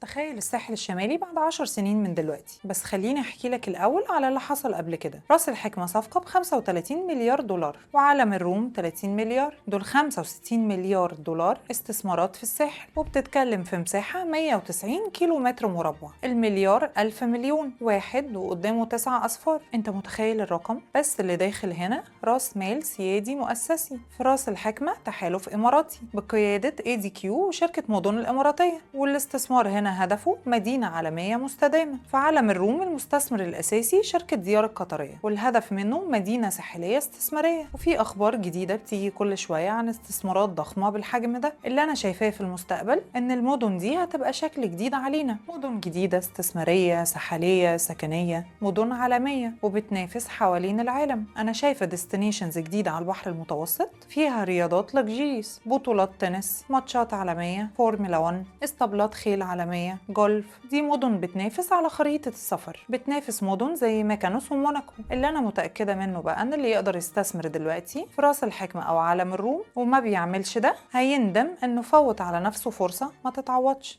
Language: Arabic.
تخيل الساحل الشمالي بعد 10 سنين من دلوقتي، بس خليني أحكي لك الأول على اللي حصل قبل كده. رأس الحكمة صفقة ب35 مليار دولار، وعالم الروم 30 مليار. دول 65 مليار دولار استثمارات في الساحل، وبتتكلم في مساحة 190 كيلو متر مربع. المليار 1000 مليون واحد وقدامه 9 أصفار. أنت متخيل الرقم؟ بس اللي داخل هنا رأس مال سيادي مؤسسي. في رأس الحكمة تحالف إماراتي بقيادة ADQ وشركة مدن الإماراتية، والاستثمار هنا هدفه مدينة عالمية مستدامة. في عالم الروم المستثمر الأساسي شركة ديار القطرية، والهدف منه مدينة ساحلية استثمارية. وفي أخبار جديدة بتيجي كل شوية عن استثمارات ضخمة بالحجم ده. اللي أنا شايفاه في المستقبل إن المدن دي هتبقى شكل جديد علينا، مدن جديدة استثمارية ساحلية سكنية، مدن عالمية وبتنافس حوالين العالم. أنا شايفة ديستنيشنز جديدة على البحر المتوسط فيها رياضات لكجيريس، بطولات تنس، ماتشات عالمية، فورمولا 1، اسطبلات خيل عالمية، جولف. دي مدن بتنافس على خريطة السفر، بتنافس مدن زي ميكانوس وموناكو. اللي أنا متأكدة منه بقى أن اللي يقدر يستثمر دلوقتي في رأس الحكمة أو عالم الروم وما بيعملش ده هيندم إنه فوت على نفسه فرصة ما تتعوضش.